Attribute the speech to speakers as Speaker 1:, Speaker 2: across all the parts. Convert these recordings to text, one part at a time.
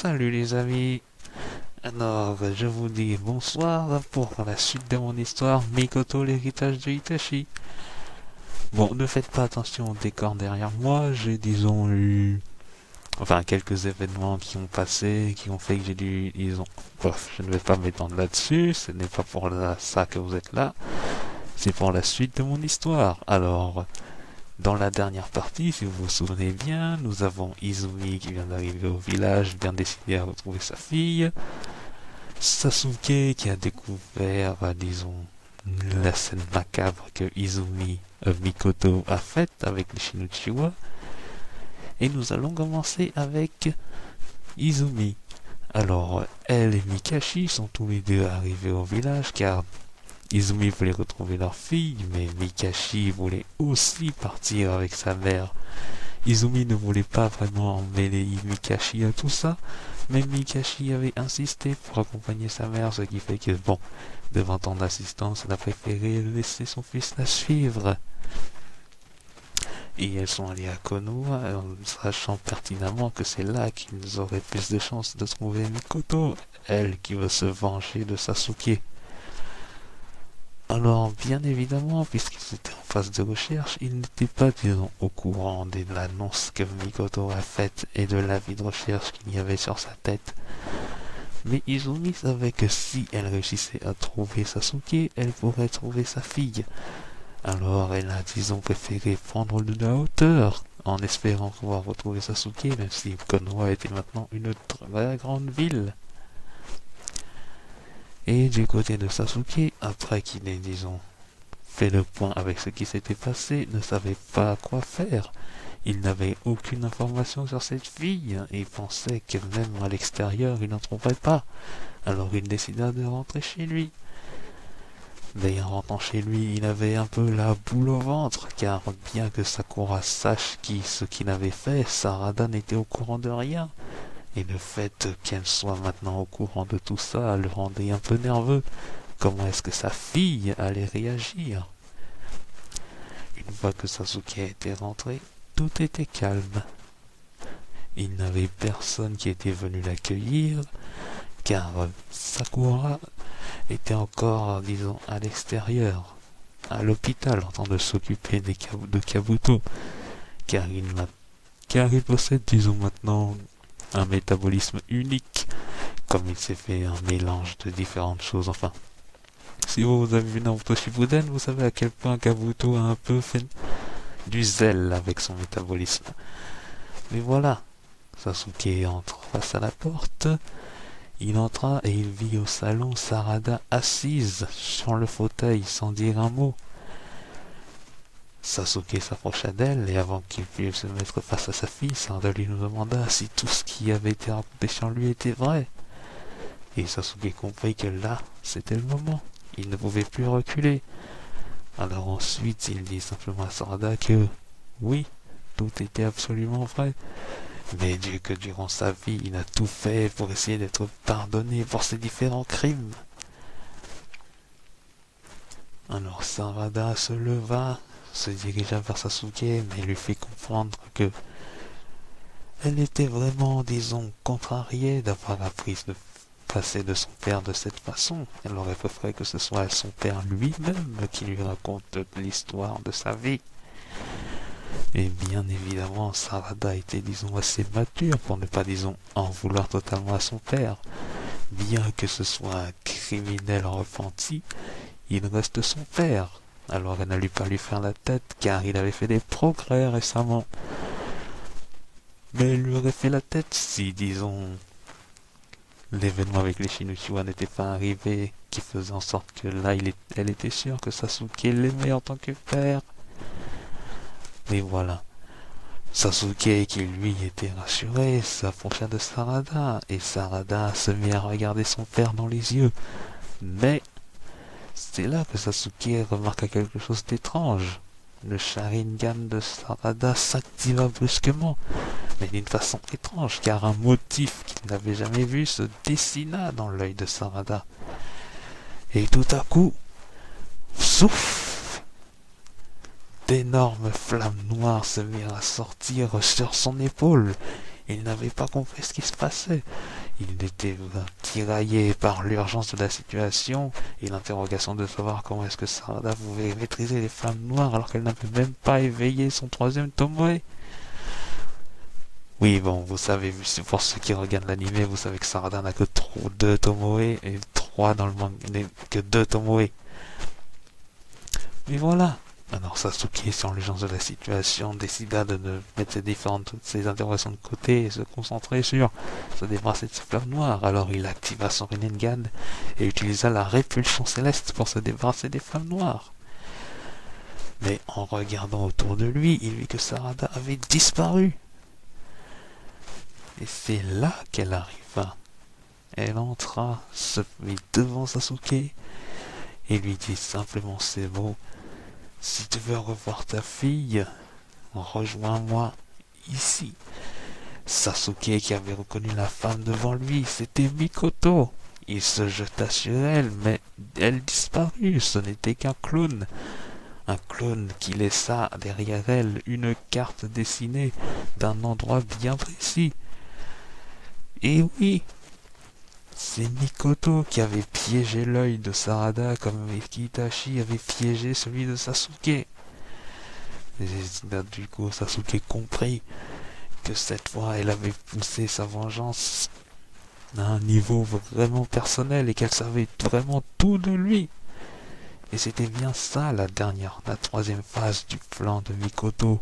Speaker 1: Salut les amis. Alors, je vous dis bonsoir pour la suite de mon histoire Mikoto, l'héritage de Itachi. Bon, ne faites pas attention au décor derrière moi, j'ai disons eu... Enfin, quelques événements qui ont passé, qui ont fait que j'ai dû, disons... Bref, je ne vais pas m'étendre là-dessus, ce n'est pas pour ça que vous êtes là, c'est pour la suite de mon histoire. Alors, dans la dernière partie, si vous vous souvenez bien, nous avons Izumi qui vient d'arriver au village, bien décidé à retrouver sa fille. Sasuke qui a découvert, disons, la scène macabre que Mikoto a faite avec les Shinichiwa. Et nous allons commencer avec Izumi. Alors, elle et Mikashi sont tous les deux arrivés au village car Izumi voulait retrouver leur fille, mais Mikashi voulait aussi partir avec sa mère. Izumi ne voulait pas vraiment emmêler Mikashi à tout ça, mais Mikashi avait insisté pour accompagner sa mère, ce qui fait que, bon, devant tant d'assistance, elle a préféré laisser son fils la suivre. Et elles sont allées à Konoha, en sachant pertinemment que c'est là qu'ils auraient plus de chances de trouver Mikoto, elle qui veut se venger de Sasuke. Alors, bien évidemment, puisqu'ils étaient en phase de recherche, ils n'étaient pas, disons, au courant de l'annonce que Mikoto a faite et de l'avis de recherche qu'il y avait sur sa tête. Mais Izumi savait que si elle réussissait à trouver Sasuke, elle pourrait trouver sa fille. Alors, elle a, disons, préféré prendre de la hauteur, en espérant pouvoir retrouver Sasuke, même si Konoha était maintenant une très grande ville. Et du côté de Sasuke, après qu'il ait, disons, fait le point avec ce qui s'était passé, ne savait pas quoi faire. Il n'avait aucune information sur cette fille et pensait que même à l'extérieur, il n'en trouverait pas. Alors il décida de rentrer chez lui. Mais en rentrant chez lui, il avait un peu la boule au ventre, car bien que Sakura sache ce qu'il avait fait, Sarada n'était au courant de rien. Et le fait qu'elle soit maintenant au courant de tout ça le rendait un peu nerveux. Comment est-ce que sa fille allait réagir? Une fois que Sasuke était rentré, tout était calme. Il n'avait personne qui était venu l'accueillir, car Sakura était encore, disons, à l'extérieur, à l'hôpital, en train de s'occuper de Kabuto, car il possède, disons maintenant, un métabolisme unique, comme il s'est fait un mélange de différentes choses. Enfin, si vous avez vu Naruto Shippuden, vous savez à quel point Kabuto a un peu fait du zèle avec son métabolisme. Mais voilà, Sasuke entre face à la porte. Il entra et il vit au salon Sarada assise sur le fauteuil sans dire un mot. Sasuke s'approcha d'elle et avant qu'il puisse se mettre face à sa fille, Sarada lui demanda si tout ce qui avait été raconté sur lui était vrai. Et Sasuke comprit que là, c'était le moment. Il ne pouvait plus reculer. Alors ensuite, il dit simplement à Sarada que oui, tout était absolument vrai. Mais que durant sa vie, il a tout fait pour essayer d'être pardonné pour ses différents crimes. Alors Sarada se leva, se dirigea vers Sasuke, mais lui fit comprendre que elle était vraiment, disons, contrariée d'avoir appris de passer de son père de cette façon. Elle aurait préféré que ce soit son père lui-même qui lui raconte l'histoire de sa vie. Et bien évidemment, Sarada était, disons, assez mature pour ne pas, disons, en vouloir totalement à son père. Bien que ce soit un criminel repenti, il reste son père. Alors elle n'a pas lui faire la tête, car il avait fait des progrès récemment. Mais elle lui aurait fait la tête si, disons, l'événement avec les Shinichiwa n'était pas arrivé, qui faisait en sorte que là, elle était sûre que Sasuke l'aimait en tant que père. Mais voilà. Sasuke, qui lui était rassuré, s'approcha de Sarada, et Sarada se mit à regarder son père dans les yeux. Mais c'est là que Sasuke remarqua quelque chose d'étrange. Le Sharingan de Sarada s'activa brusquement, mais d'une façon étrange, car un motif qu'il n'avait jamais vu se dessina dans l'œil de Sarada. Et tout à coup, souffle, d'énormes flammes noires se mirent à sortir sur son épaule. Il n'avait pas compris ce qui se passait. Il était tiraillé par l'urgence de la situation et l'interrogation de savoir comment est-ce que Sarada pouvait maîtriser les flammes noires alors qu'elle n'avait même pas éveillé son troisième Tomoe. Oui, bon, vous savez, pour ceux qui regardent l'anime, vous savez que Sarada n'a que deux Tomoe et trois dans le manga, que deux Tomoe. Mais voilà. Alors Sasuke, sans l'urgence de la situation, décida de mettre ses interrogations de côté et se concentrer sur se débarrasser de ses flammes noires. Alors il activa son Rinnegan et utilisa la répulsion céleste pour se débarrasser des flammes noires. Mais en regardant autour de lui, il vit que Sarada avait disparu. Et c'est là qu'elle arriva. Elle entra, se mit devant Sasuke et lui dit simplement ces mots. Si tu veux revoir ta fille, rejoins-moi ici. Sasuke, qui avait reconnu la femme devant lui, c'était Mikoto. Il se jeta sur elle, mais elle disparut. Ce n'était qu'un clone. Un clone qui laissa derrière elle une carte dessinée d'un endroit bien précis. Et oui, c'est Mikoto qui avait piégé l'œil de Sarada comme Itachi avait piégé celui de Sasuke. Et du coup, Sasuke comprit que cette fois, elle avait poussé sa vengeance à un niveau vraiment personnel et qu'elle savait vraiment tout de lui. Et c'était bien ça la troisième phase du plan de Mikoto,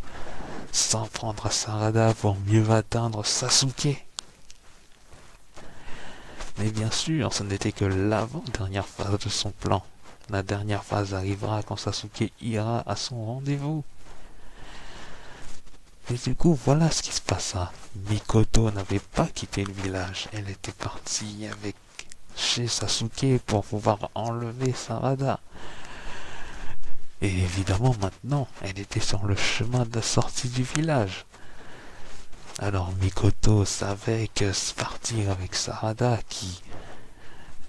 Speaker 1: s'en prendre à Sarada pour mieux atteindre Sasuke. Mais bien sûr, ce n'était que l'avant-dernière phase de son plan. La dernière phase arrivera quand Sasuke ira à son rendez-vous. Et du coup, voilà ce qui se passa. Mikoto n'avait pas quitté le village. Elle était partie chez Sasuke pour pouvoir enlever Sarada. Et évidemment, maintenant, elle était sur le chemin de sortie du village. Alors Mikoto savait que partir avec Sarada, qui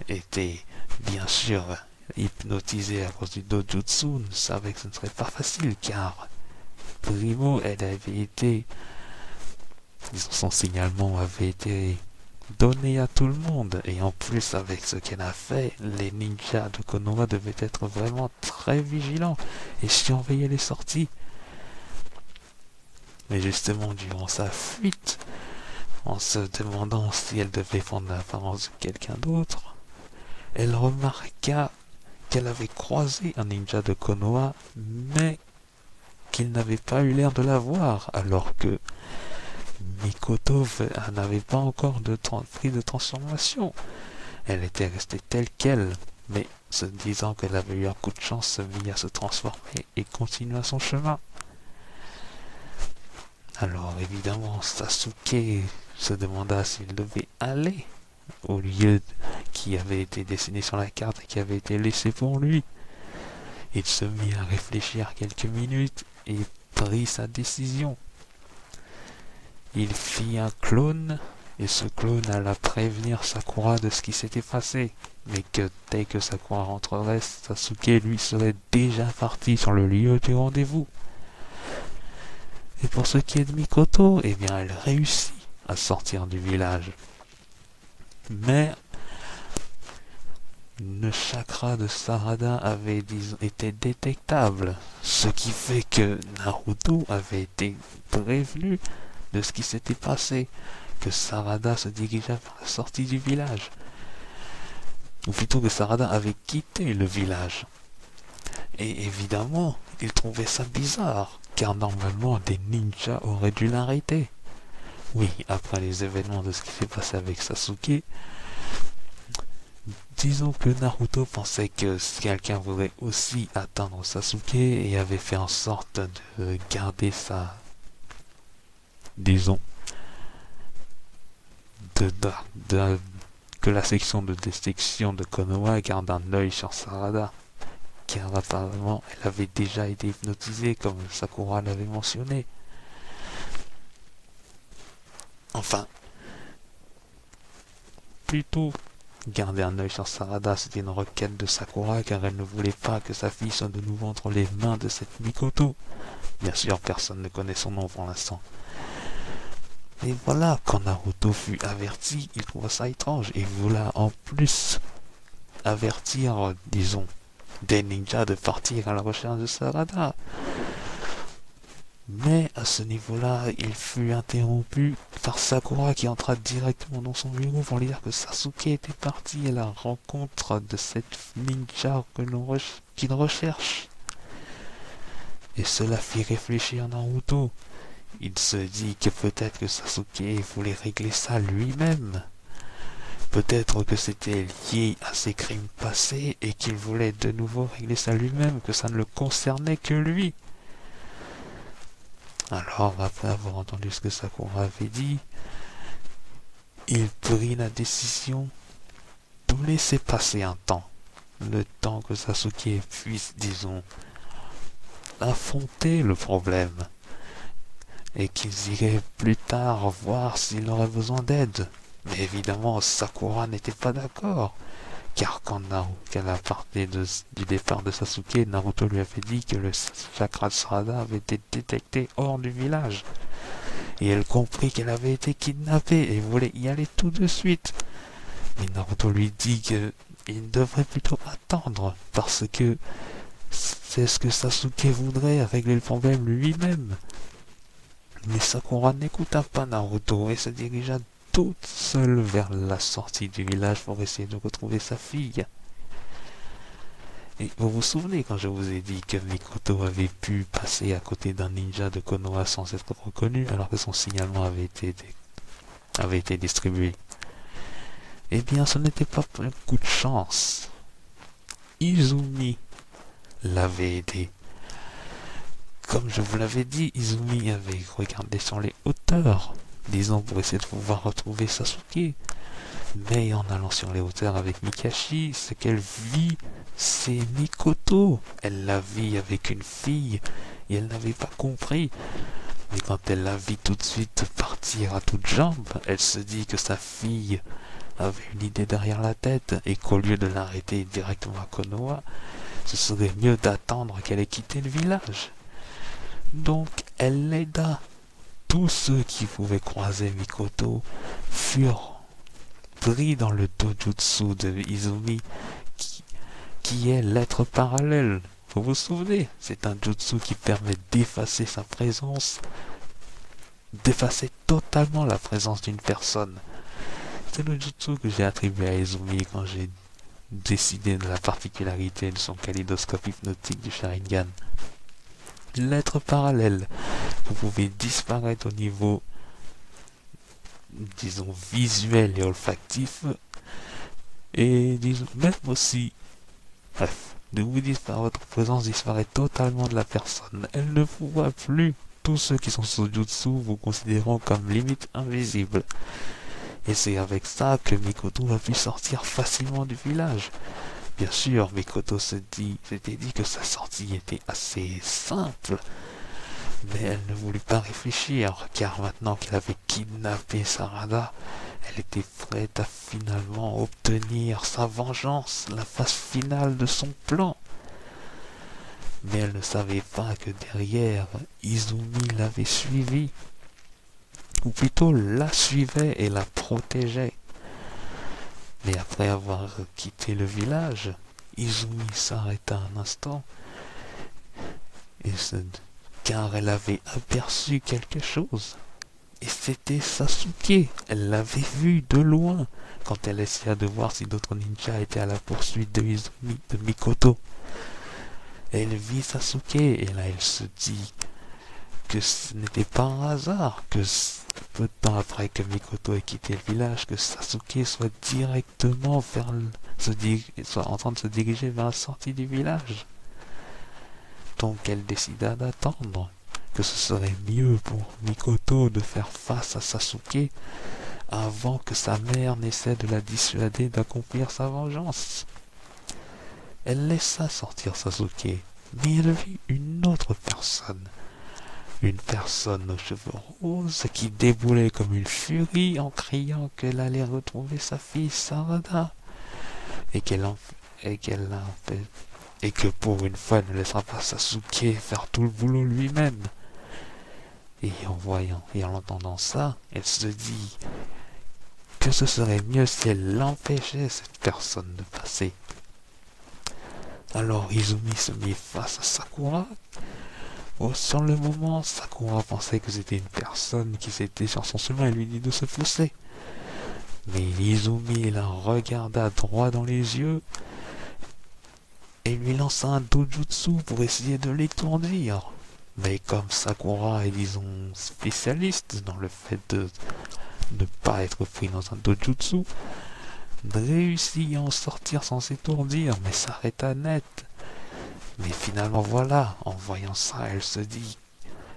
Speaker 1: était bien sûr hypnotisée à cause du dojutsu, savait que ce ne serait pas facile car primo, elle avait été, son signalement avait été donné à tout le monde et en plus avec ce qu'elle a fait, les ninjas de Konoha devaient être vraiment très vigilants et surveiller les sorties. Mais justement, durant sa fuite, en se demandant si elle devait prendre l'apparence de quelqu'un d'autre, elle remarqua qu'elle avait croisé un ninja de Konoha, mais qu'il n'avait pas eu l'air de la voir, alors que Mikoto n'avait pas encore pris de transformation. Elle était restée telle qu'elle, mais se disant qu'elle avait eu un coup de chance, se mit à se transformer et continua son chemin. Alors évidemment, Sasuke se demanda s'il devait aller au lieu qui avait été dessiné sur la carte et qui avait été laissé pour lui. Il se mit à réfléchir quelques minutes et prit sa décision. Il fit un clone et ce clone alla prévenir Sakura de ce qui s'était passé, mais que dès que Sakura rentrerait, Sasuke lui serait déjà parti sur le lieu du rendez-vous. Et pour ce qui est de Mikoto, eh bien elle réussit à sortir du village. Mais le chakra de Sarada avait été détectable, ce qui fait que Naruto avait été prévenu de ce qui s'était passé, que Sarada se dirigeait vers la sortie du village. Ou plutôt que Sarada avait quitté le village. Et évidemment, il trouvait ça bizarre, car normalement des ninjas auraient dû l'arrêter. Oui, après les événements de ce qui s'est passé avec Sasuke, disons que Naruto pensait que quelqu'un voulait aussi atteindre Sasuke et avait fait en sorte de garder que la section de détection de Konoha garde un œil sur Sarada, car apparemment elle avait déjà été hypnotisée comme Sakura l'avait mentionné. Enfin, plutôt garder un œil sur Sarada, c'était une requête de Sakura car elle ne voulait pas que sa fille soit de nouveau entre les mains de cette Mikoto. Bien sûr, personne ne connaît son nom pour l'instant. Et voilà, quand Naruto fut averti, il trouva ça étrange et voula en plus avertir, disons, des ninjas de partir à la recherche de Sarada. Mais à ce niveau-là, il fut interrompu par Sakura qui entra directement dans son bureau pour lui dire que Sasuke était parti à la rencontre de cette ninja qu'il recherche. Et cela fit réfléchir Naruto. Il se dit que peut-être que Sasuke voulait régler ça lui-même. Peut-être que c'était lié à ses crimes passés et qu'il voulait de nouveau régler ça lui-même, que ça ne le concernait que lui. Alors, après avoir entendu ce que Sakura avait dit, il prit la décision de laisser passer un temps. Le temps que Sasuke puisse, disons, affronter le problème. Et qu'ils iraient plus tard voir s'il aurait besoin d'aide. Mais évidemment, Sakura n'était pas d'accord. Car quand qu'elle a parlé du départ de Sasuke, Naruto lui avait dit que le chakra Sarada avait été détecté hors du village. Et elle comprit qu'elle avait été kidnappée et voulait y aller tout de suite. Mais Naruto lui dit qu'il devrait plutôt attendre parce que c'est ce que Sasuke voudrait, régler le problème lui-même. Mais Sakura n'écouta pas Naruto et se dirigea toute seule vers la sortie du village pour essayer de retrouver sa fille. Et vous vous souvenez quand je vous ai dit que Mikoto avait pu passer à côté d'un ninja de Konoha sans être reconnu alors que son signalement avait été distribué? Eh bien, ce n'était pas un coup de chance. Izumi l'avait aidé. Comme je vous l'avais dit, Izumi avait regardé sur les hauteurs, disons pour essayer de pouvoir retrouver Sasuke. Mais en allant sur les hauteurs avec Mikashi, ce qu'elle vit, c'est Mikoto. Elle la vit avec une fille et elle n'avait pas compris. Mais quand elle la vit tout de suite partir à toutes jambes, elle se dit que sa fille avait une idée derrière la tête et qu'au lieu de l'arrêter directement à Konoha, ce serait mieux d'attendre qu'elle ait quitté le village. Donc elle l'aida. Tous ceux qui pouvaient croiser Mikoto furent pris dans le dojutsu de Izumi qui est l'être parallèle. Vous vous souvenez, c'est un jutsu qui permet d'effacer sa présence, d'effacer totalement la présence d'une personne. C'est le jutsu que j'ai attribué à Izumi quand j'ai décidé de la particularité de son kaléidoscope hypnotique du Sharingan. L'être parallèle, vous pouvez disparaître au niveau, disons, visuel et olfactif, et disons, même aussi, bref, votre présence disparaît totalement de la personne. Elle ne vous voit plus. Tous ceux qui sont sous jutsu vous considéreront comme limite invisible. Et c'est avec ça que Mikoto a pu sortir facilement du village. Bien sûr, Mikoto s'était dit que sa sortie était assez simple. Mais elle ne voulut pas réfléchir, car maintenant qu'elle avait kidnappé Sarada, elle était prête à finalement obtenir sa vengeance, la phase finale de son plan. Mais elle ne savait pas que derrière, Izumi l'avait suivie, ou plutôt la suivait et la protégeait. Mais après avoir quitté le village, Izumi s'arrêta un instant, car elle avait aperçu quelque chose. Et c'était Sasuke. Elle l'avait vu de loin quand elle essaya de voir si d'autres ninjas étaient à la poursuite de Izumi, de Mikoto. Elle vit Sasuke et là elle se dit que ce n'était pas un hasard que peu de temps après que Mikoto ait quitté le village, que Sasuke soit directement soit en train de se diriger vers la sortie du village. Donc elle décida d'attendre, que ce serait mieux pour Mikoto de faire face à Sasuke avant que sa mère n'essaie de la dissuader d'accomplir sa vengeance. Elle laissa sortir Sasuke, mais elle vit une autre personne. Une personne aux cheveux roses qui déboulait comme une furie en criant qu'elle allait retrouver sa fille Sarada et que pour une fois elle ne laissera pas Sasuke faire tout le boulot lui-même. Et en voyant et en entendant ça, elle se dit que ce serait mieux si elle empêchait cette personne de passer. Alors Izumi se mit face à Sakura. Oh, sur le moment, Sakura pensait que c'était une personne qui s'était sur son chemin et lui dit de se pousser. Mais Izumi la regarda droit dans les yeux et lui lança un dojutsu pour essayer de l'étourdir. Mais comme Sakura est, disons, spécialiste dans le fait de ne pas être pris dans un dojutsu, réussit à en sortir sans s'étourdir, mais s'arrêta net. Mais finalement voilà, en voyant ça, elle se dit,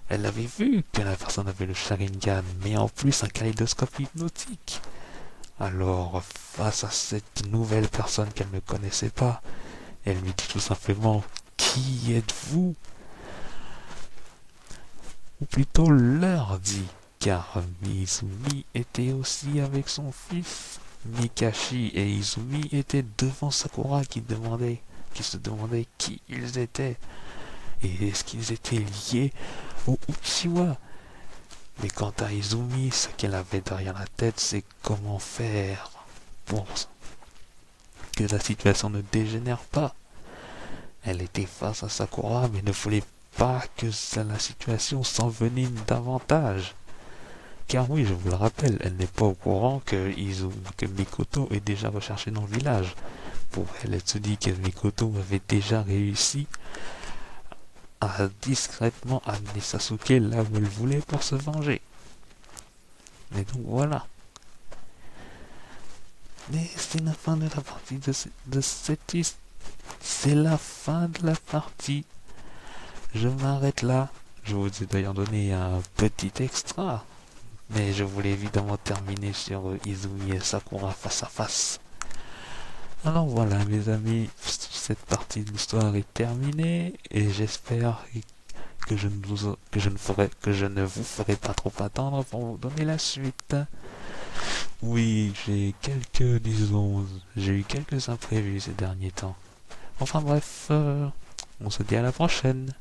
Speaker 1: elle avait vu que la personne avait le Sharingan, mais en plus un kaléidoscope hypnotique. Alors, face à cette nouvelle personne qu'elle ne connaissait pas, elle lui dit tout simplement, qui êtes-vous? Ou plutôt leur dit, car Mizumi était aussi avec son fils. Mikashi et Izumi étaient devant Sakura qui se demandait qui ils étaient. Et est-ce qu'ils étaient liés au Uchiwa? Mais quant à Izumi, ce qu'elle avait derrière la tête, c'est comment faire pour que la situation ne dégénère pas. Elle était face à Sakura, mais ne voulait pas que la situation s'envenime davantage. Car oui, je vous le rappelle, elle n'est pas au courant que Mikoto est déjà recherché dans le village. Pour elle, elle se dit que Mikoto avait déjà réussi à discrètement amener Sasuke là où elle voulait pour se venger. Et donc voilà. Mais c'est la fin de la partie de cette histoire. C'est la fin de la partie. Je m'arrête là. Je vous ai d'ailleurs donné un petit extra. Mais je voulais évidemment terminer sur Izumi et Sakura face à face. Alors voilà mes amis, cette partie de l'histoire est terminée et j'espère que je ne vous ferai pas trop attendre pour vous donner la suite. Oui, j'ai eu quelques imprévus ces derniers temps. Enfin bref, on se dit à la prochaine.